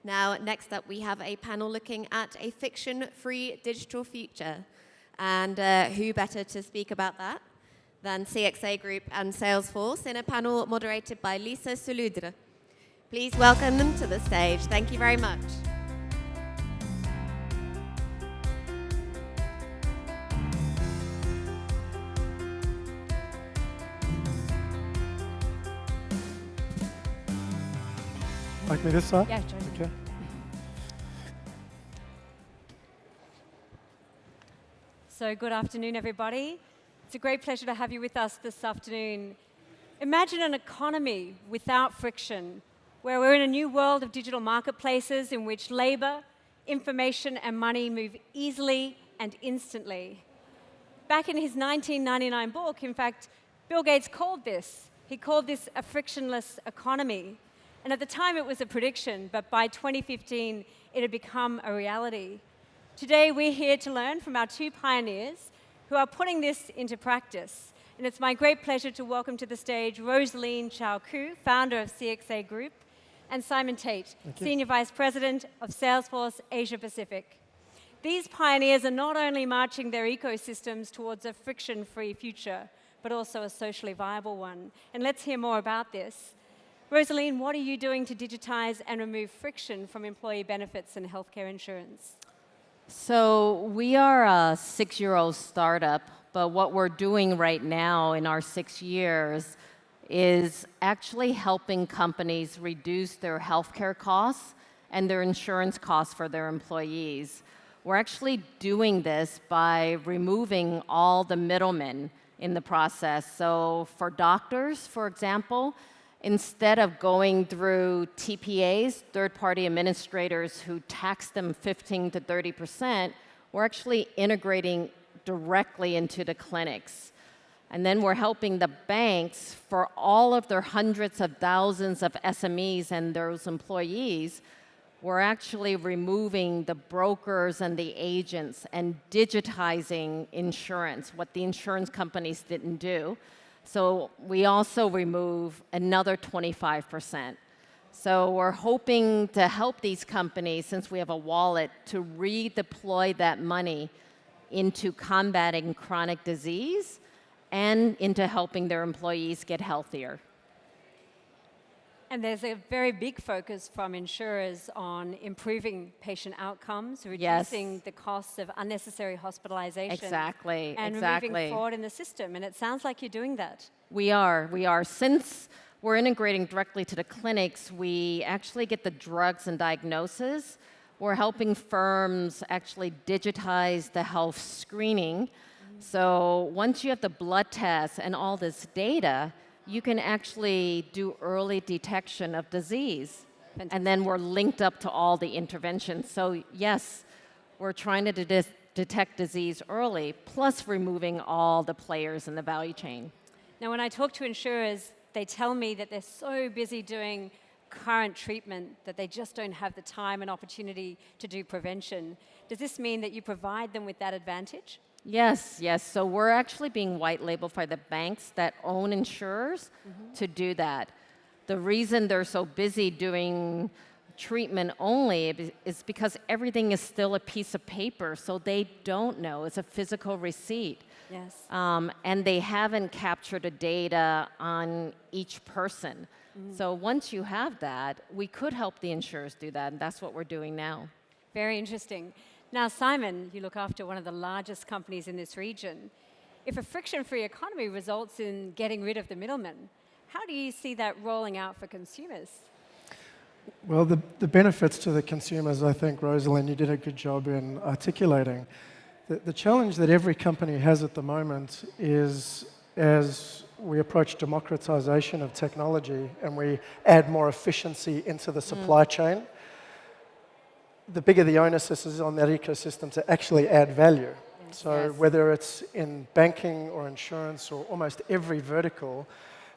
Now, next up, we have a panel looking at a fiction-free digital future. And who better to speak about that than CXA Group and Salesforce in a panel moderated by Leesa Soulodre. Please welcome them to the stage. Thank you very much. Like me this side? Yeah, join me. Okay. So good afternoon, everybody. It's a great pleasure to have you with us this afternoon. Imagine an economy without friction, where we're in a new world of digital marketplaces in which labor, information, and money move easily and instantly. Back in his 1999 book, in fact, Bill Gates called this. He called this a frictionless economy. And at the time, it was a prediction, but by 2015, it had become a reality. Today, we're here to learn from our two pioneers who are putting this into practice. And it's my great pleasure to welcome to the stage Rosaline Chow, founder of CXA Group, and Simon Tate, Senior Vice President of Salesforce Asia Pacific. These pioneers are not only marching their ecosystems towards a friction-free future, but also a socially viable one. And let's hear more about this. Rosaline, what are you doing to digitize and remove friction from employee benefits and healthcare insurance? So we are a 6-year-old startup, but what we're doing right now in our 6 years is actually helping companies reduce their healthcare costs and their insurance costs for their employees. We're actually doing this by removing all the middlemen in the process. So for doctors, for example, instead of going through TPAs, third-party administrators who tax them 15 to 30%, we're actually integrating directly into the clinics. And then we're helping the banks for all of their hundreds of thousands of SMEs and those employees. We're actually removing the brokers and the agents and digitizing insurance, what the insurance companies didn't do. So we also remove another 25%. So we're hoping to help these companies, since we have a wallet, to redeploy that money into combating chronic disease and into helping their employees get healthier. And there's a very big focus from insurers on improving patient outcomes, reducing the costs of unnecessary hospitalization. Exactly, and removing fraud in the system. And it sounds like you're doing that. We are. Since we're integrating directly to the clinics, we actually get the drugs and diagnosis. We're helping firms actually digitize the health screening. So once you have the blood tests and all this data, you can actually do early detection of disease. Fantastic. And then we're linked up to all the interventions. So yes, we're trying to detect disease early, plus removing all the players in the value chain. Now, when I talk to insurers, they tell me that they're so busy doing current treatment that they just don't have the time and opportunity to do prevention. Does this mean that you provide them with that advantage? Yes. So we're actually being white labeled by the banks that own insurers to do that. The reason they're so busy doing treatment only is because everything is still a piece of paper, so they don't know. It's a physical receipt. Yes. And they haven't captured the data on each person. So once you have that, we could help the insurers do that, and that's what we're doing now. Very interesting. Now, Simon, you look after one of the largest companies in this region. If a friction-free economy results in getting rid of the middlemen, how do you see that rolling out for consumers? Well, the benefits to the consumers, I think, Rosaline, you did a good job in articulating. The challenge that every company has at the moment is, as we approach democratization of technology and we add more efficiency into the supply chain, the bigger the onus is on that ecosystem to actually add value. Yes. So whether it's in banking or insurance or almost every vertical,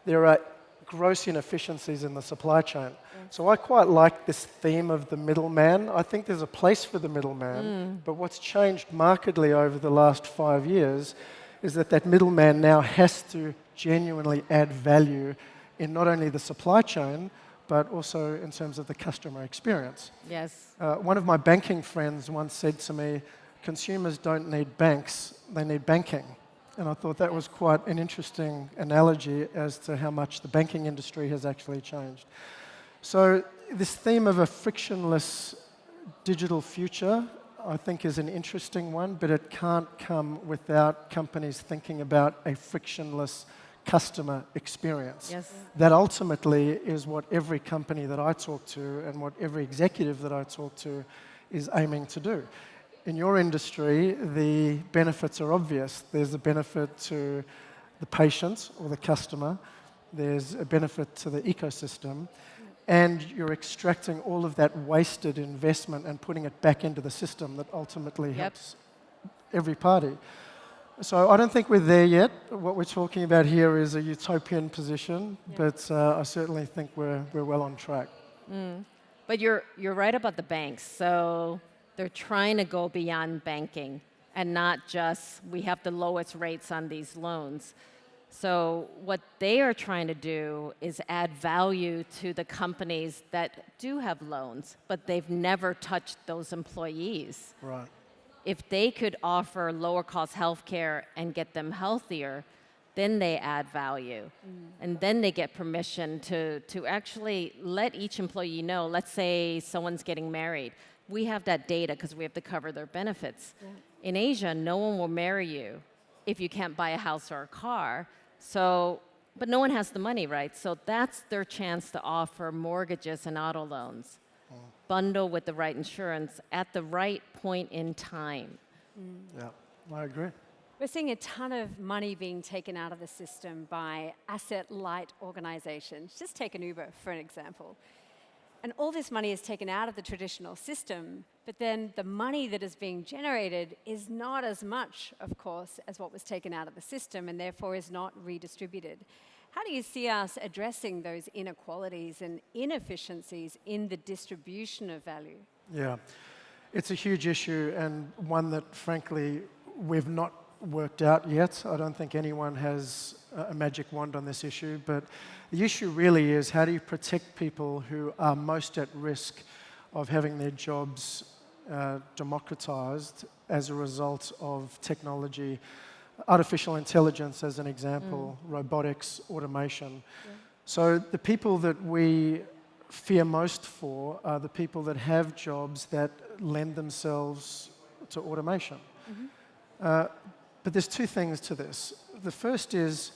there are gross inefficiencies in the supply chain. So I quite like this theme of the middleman. I think there's a place for the middleman, but what's changed markedly over the last 5 years is that middleman now has to genuinely add value in not only the supply chain, but also in terms of the customer experience. Yes. One of my banking friends once said to me, consumers don't need banks, they need banking. And I thought that was quite an interesting analogy as to how much the banking industry has actually changed. So this theme of a frictionless digital future, I think, is an interesting one, but it can't come without companies thinking about a frictionless customer experience. Yes. That ultimately is what every company that I talk to and what every executive that I talk to is aiming to do. In your industry, the benefits are obvious. There's a benefit to the patient or the customer. There's a benefit to the ecosystem. And you're extracting all of that wasted investment and putting it back into the system that ultimately helps every party. So I don't think we're there yet. What we're talking about here is a utopian position, but I certainly think we're well on track. But you're right about the banks. So they're trying to go beyond banking and not just we have the lowest rates on these loans. So what they are trying to do is add value to the companies that do have loans, but they've never touched those employees. Right. If they could offer lower cost healthcare and get them healthier, then they add value. And then they get permission to actually let each employee know, let's say someone's getting married. We have that data because we have to cover their benefits. Yeah. In Asia, no one will marry you if you can't buy a house or a car. So, but no one has the money, right? So that's their chance to offer mortgages and auto loans. Bundle with the right insurance at the right point in time. Yeah, I agree. We're seeing a ton of money being taken out of the system by asset-light organizations. Just take an Uber, for an example. And all this money is taken out of the traditional system, but then the money that is being generated is not as much, of course, as what was taken out of the system and therefore is not redistributed. How do you see us addressing those inequalities and inefficiencies in the distribution of value? Yeah, it's a huge issue and one that, frankly, we've not worked out yet. I don't think anyone has a magic wand on this issue, but the issue really is how do you protect people who are most at risk of having their jobs democratized as a result of technology, artificial intelligence as an example, robotics, automation. Yeah. So the people that we fear most for are the people that have jobs that lend themselves to automation. But there's two things to this. The first is,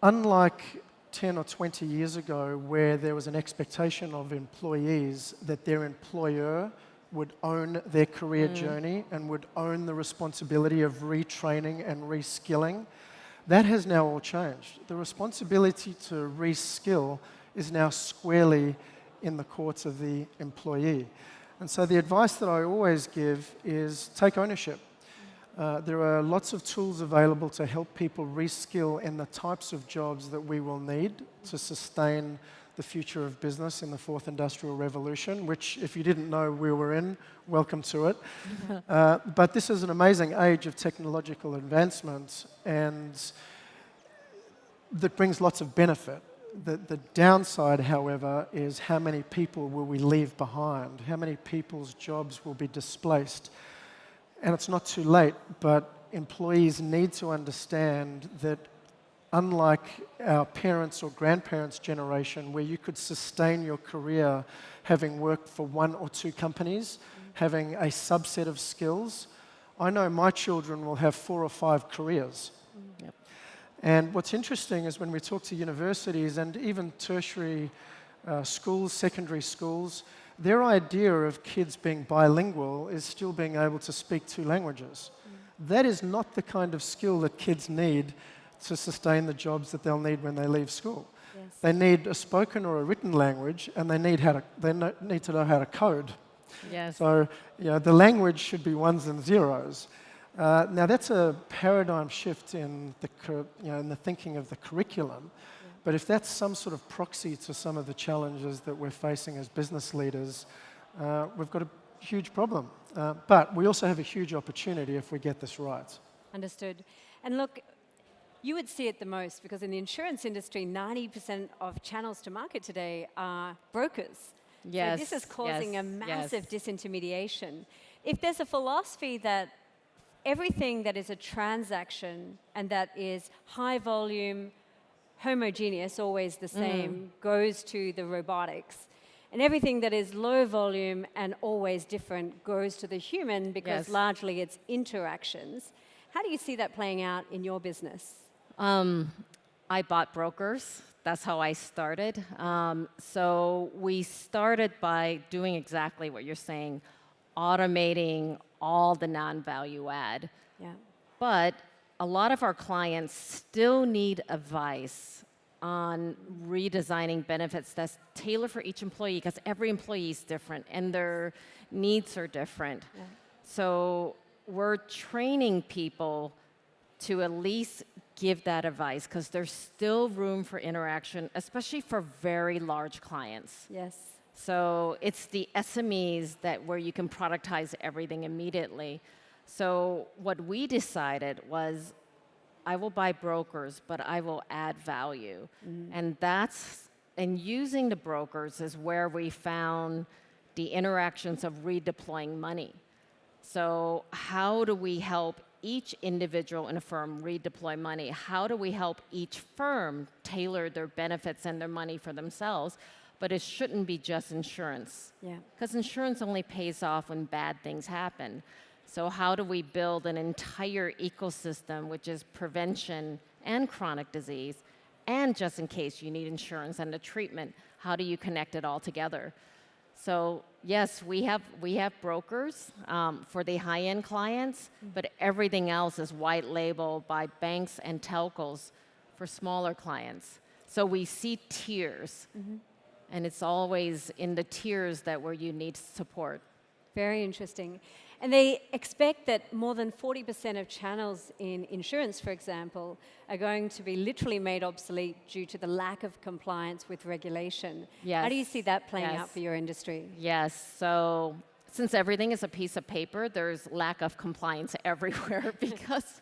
unlike 10 or 20 years ago, where there was an expectation of employees that their employer would own their career journey and would own the responsibility of retraining and reskilling, that has now all changed. The responsibility to reskill is now squarely in the courts of the employee. And so the advice that I always give is take ownership. There are lots of tools available to help people reskill in the types of jobs that we will need to sustain the future of business in the fourth industrial revolution, which, if you didn't know we were in, welcome to it. But this is an amazing age of technological advancement, and that brings lots of benefit. The downside, however, is how many people will we leave behind? How many people's jobs will be displaced? And it's not too late, but employees need to understand that unlike our parents' or grandparents' generation, where you could sustain your career having worked for one or two companies, having a subset of skills, I know my children will have 4 or 5 careers. Yep. And what's interesting is when we talk to universities and even tertiary schools, secondary schools, their idea of kids being bilingual is still being able to speak 2 languages. That is not the kind of skill that kids need to sustain the jobs that they'll need when they leave school. Yes. They need a spoken or a written language, and they need to know how to code. Yes. So, the language should be ones and zeros. Now, that's a paradigm shift in the thinking of the curriculum. But if that's some sort of proxy to some of the challenges that we're facing as business leaders, we've got a huge problem. But we also have a huge opportunity if we get this right. Understood. And look, you would see it the most because in the insurance industry, 90% of channels to market today are brokers. Yes. So this is causing yes, a massive yes. disintermediation. If there's a philosophy that everything that is a transaction and that is high volume, homogeneous, always the same, goes to the robotics. And everything that is low volume and always different goes to the human because Yes. largely it's interactions. How do you see that playing out in your business? I bought brokers. That's how I started. So we started by doing exactly what you're saying, automating all the non-value add. Yeah. But a lot of our clients still need advice on redesigning benefits that's tailored for each employee because every employee is different and their needs are different. Yeah. So we're training people to at least give that advice because there's still room for interaction, especially for very large clients. Yes. So it's the SMEs that where you can productize everything immediately. So what we decided was I will buy brokers, but I will add value. And using the brokers is where we found the interactions of redeploying money. So how do we help each individual in a firm redeploy money? How do we help each firm tailor their benefits and their money for themselves? But it shouldn't be just insurance. Yeah. Because insurance only pays off when bad things happen. So how do we build an entire ecosystem, which is prevention and chronic disease, and just in case you need insurance and the treatment, how do you connect it all together? So yes, we have brokers for the high-end clients, but everything else is white labeled by banks and telcos for smaller clients. So we see tiers, and it's always in the tiers that where you need support. Very interesting. And they expect that more than 40% of channels in insurance, for example, are going to be literally made obsolete due to the lack of compliance with regulation. Yes. How do you see that playing Yes. out for your industry? Yes, so since everything is a piece of paper, there's lack of compliance everywhere because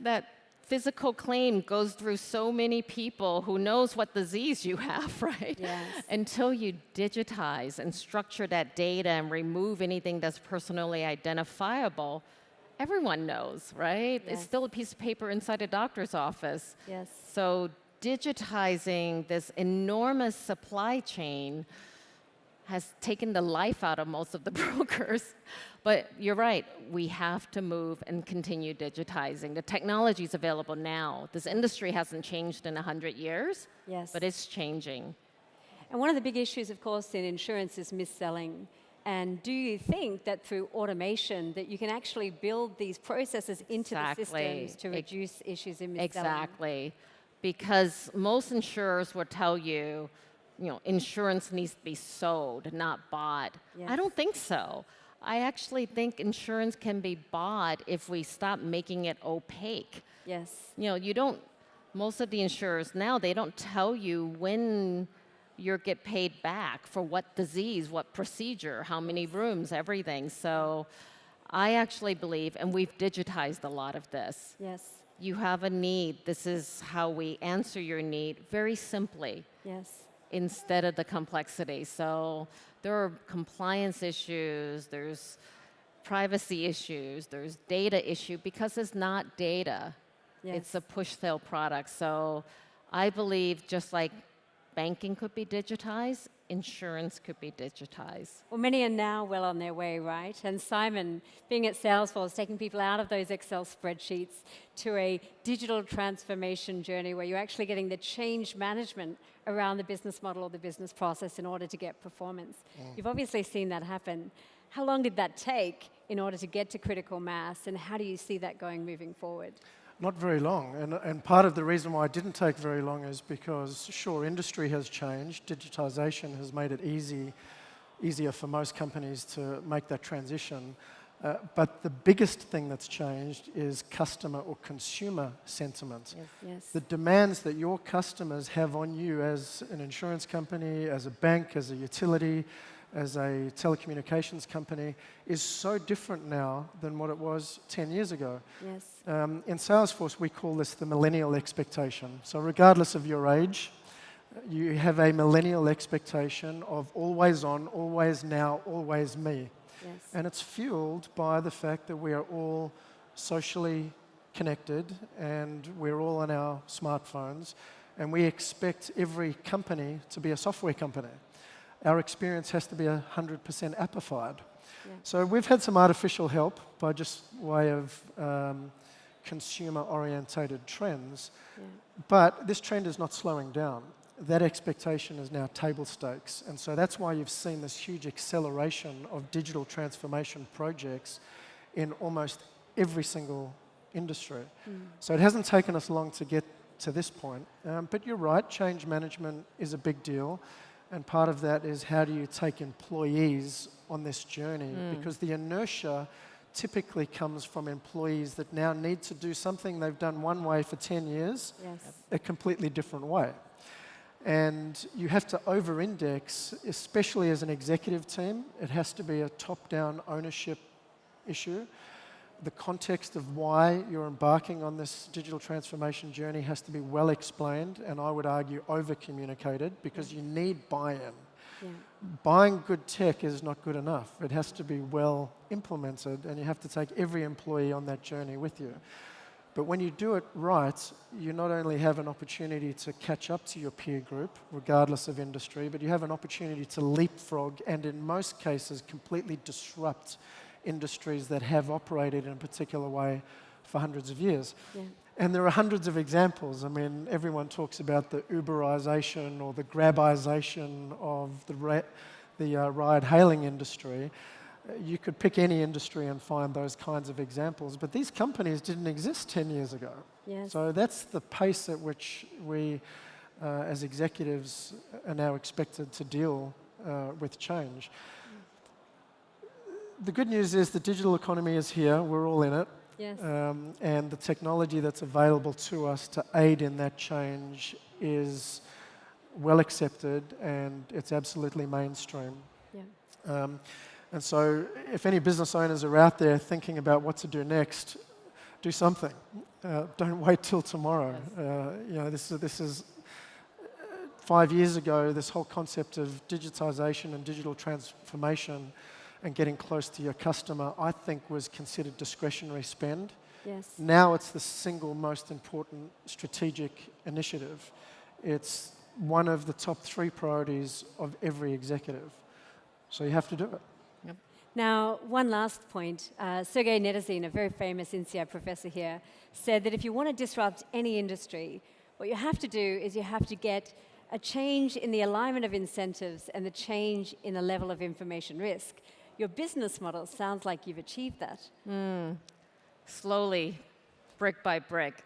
that physical claim goes through so many people who knows what disease you have, right? Yes. Until you digitize and structure that data and remove anything that's personally identifiable, everyone knows, right? Yes. It's still a piece of paper inside a doctor's office. Yes. So digitizing this enormous supply chain has taken the life out of most of the brokers. But you're right, we have to move and continue digitizing. The technology is available now. This industry hasn't changed in 100 years, Yes. but it's changing. And one of the big issues, of course, in insurance is mis-selling. And do you think that through automation that you can actually build these processes into the systems to reduce issues in mis-selling? Exactly. Because most insurers will tell you, insurance needs to be sold, not bought. Yes. I don't think so. I actually think insurance can be bought if we stop making it opaque. Yes. Most of the insurers now, they don't tell you when you get paid back for what disease, what procedure, how many rooms, everything. So I actually believe, and we've digitized a lot of this. Yes. You have a need. This is how we answer your need very simply. Yes. Instead of the complexity. So there are compliance issues, there's privacy issues, there's data issue because it's not data. Yes. It's a push sale product. So I believe just like banking could be digitized, insurance could be digitized. Well, many are now well on their way, right? And Simon, being at Salesforce, taking people out of those Excel spreadsheets to a digital transformation journey where you're actually getting the change management around the business model or the business process in order to get performance. You've obviously seen that happen. How long did that take in order to get to critical mass, and how do you see that going moving forward? Not very long, and part of the reason why it didn't take very long is because, sure, industry has changed. Digitization has made it easier for most companies to make that transition. But the biggest thing that's changed is customer or consumer sentiment. Yes. The demands that your customers have on you as an insurance company, as a bank, as a utility, as a telecommunications company is so different now than what it was 10 years ago. Yes. In Salesforce, we call this the millennial expectation. So regardless of your age, you have a millennial expectation of always on, always now, always me. Yes. And it's fueled by the fact that we are all socially connected and we're all on our smartphones, and we expect every company to be a software company. Our experience has to be 100% appified. Yeah. So we've had some artificial help by just way of consumer-orientated trends, but this trend is not slowing down. That expectation is now table stakes, and so that's why you've seen this huge acceleration of digital transformation projects in almost every single industry. So it hasn't taken us long to get to this point, but you're right, change management is a big deal. And part of that is how do you take employees on this journey? Because the inertia typically comes from employees that now need to do something they've done one way for 10 years, a completely different way. And you have to over-index, especially as an executive team. It has to be a top-down ownership issue. The context of why you're embarking on this digital transformation journey has to be well explained, and I would argue over-communicated, because you need buy-in. Yeah. Buying good tech is not good enough. It has to be well implemented, and you have to take every employee on that journey with you. But when you do it right, you not only have an opportunity to catch up to your peer group, regardless of industry, but you have an opportunity to leapfrog and in most cases completely disrupt industries that have operated in a particular way for hundreds of years. Yeah. And there are hundreds of examples. I mean, everyone talks about the Uberization or the Grabization of the ride-hailing industry. You could pick any industry and find those kinds of examples, but these companies didn't exist 10 years ago. Yes. So that's the pace at which we, as executives, are now expected to deal with change. The good news is the digital economy is here. We're all in it. Yes. And the technology that's available to us to aid in that change is well accepted, and it's absolutely mainstream. Yeah. And so if any business owners are out there thinking about what to do next, do something. Don't wait till tomorrow. This is 5 years ago, this whole concept of digitization and digital transformation and getting close to your customer, I think, was considered discretionary spend. Yes. Now it's the single most important strategic initiative. It's one of the top 3 priorities of every executive. So you have to do it. Yep. Now, one last point. Sergey Netazin, a very famous INSEAD professor here, said that if you want to disrupt any industry, what you have to do is you have to get a change in the alignment of incentives and the change in the level of information risk. Your business model sounds like you've achieved that. Slowly, brick by brick,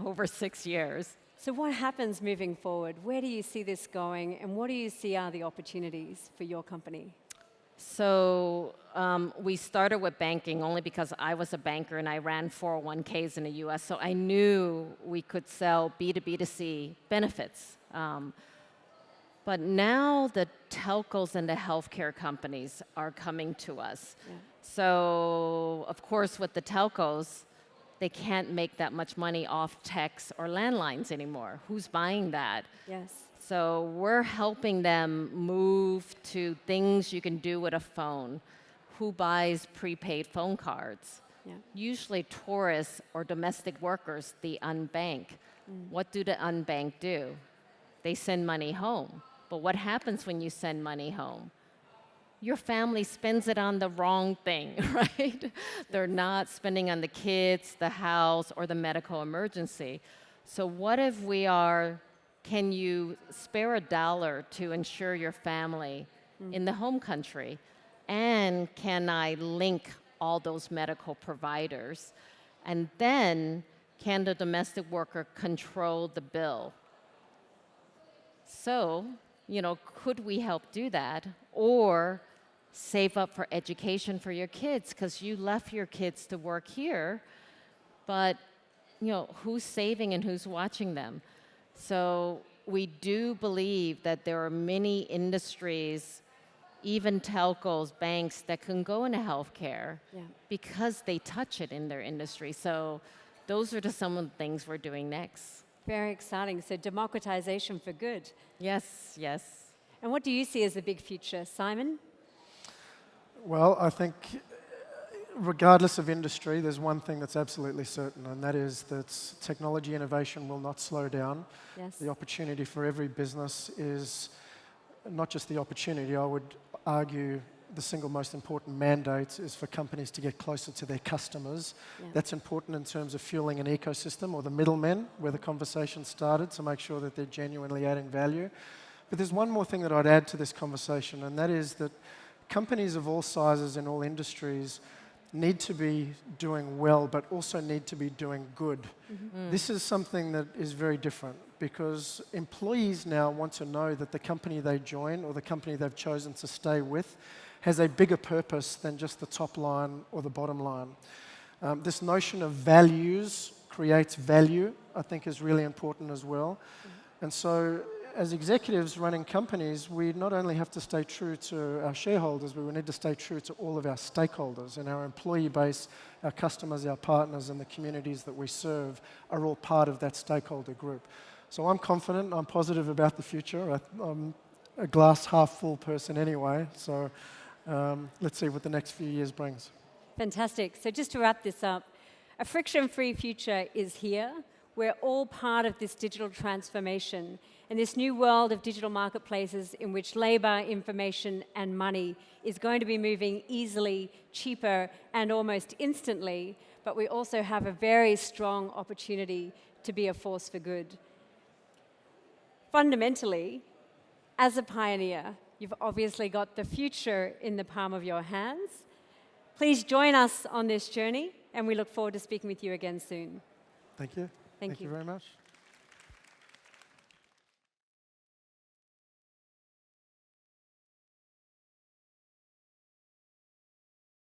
over 6 years. So what happens moving forward? Where do you see this going, and what do you see are the opportunities for your company? So we started with banking only because I was a banker and I ran 401ks in the US, so I knew we could sell B2B2C benefits. But now the telcos and the healthcare companies are coming to us. Yeah. So, of course, with the telcos, they can't make that much money off texts or landlines anymore. Who's buying that? Yes. So we're helping them move to things you can do with a phone. Who buys prepaid phone cards? Yeah. Usually tourists or domestic workers, the unbanked. What do the unbanked do? They send money home. But what happens when you send money home? Your family spends it on the wrong thing, right? They're not spending on the kids, the house, or the medical emergency. So what if can you spare $1 to insure your family in the home country? And can I link all those medical providers? And then can the domestic worker control the bill? So, could we help do that? Or save up for education for your kids, because you left your kids to work here, but, who's saving and who's watching them? So we do believe that there are many industries even telcos, banks that can go into healthcare Yeah. because they touch it in their industry. So those are some of the things we're doing next. Very exciting. So democratization for good. Yes, yes. And what do you see as the big future, Simon? Well, I think regardless of industry, there's one thing that's absolutely certain, and that is that technology innovation will not slow down. Yes. The opportunity for every business is not just the opportunity, I would argue the single most important mandate is for companies to get closer to their customers. Yeah. That's important in terms of fueling an ecosystem or the middlemen where the conversation started to make sure that they're genuinely adding value. But there's one more thing that I'd add to this conversation, and that is that companies of all sizes in all industries need to be doing well, but also need to be doing good. This is something that is very different because employees now want to know that the company they join or the company they've chosen to stay with has a bigger purpose than just the top line or the bottom line. This notion of values creates value, I think is really important as well. And so as executives running companies, we not only have to stay true to our shareholders, but we need to stay true to all of our stakeholders and our employee base, our customers, our partners, and the communities that we serve are all part of that stakeholder group. So I'm confident, I'm positive about the future. I'm a glass half full person anyway, so let's see what the next few years brings. Fantastic. So just to wrap this up, a friction-free future is here. We're all part of this digital transformation and this new world of digital marketplaces in which labor, information, and money is going to be moving easily, cheaper, and almost instantly, but we also have a very strong opportunity to be a force for good. Fundamentally, as a pioneer, you've obviously got the future in the palm of your hands. Please join us on this journey, and we look forward to speaking with you again soon. Thank you. Thank you very much.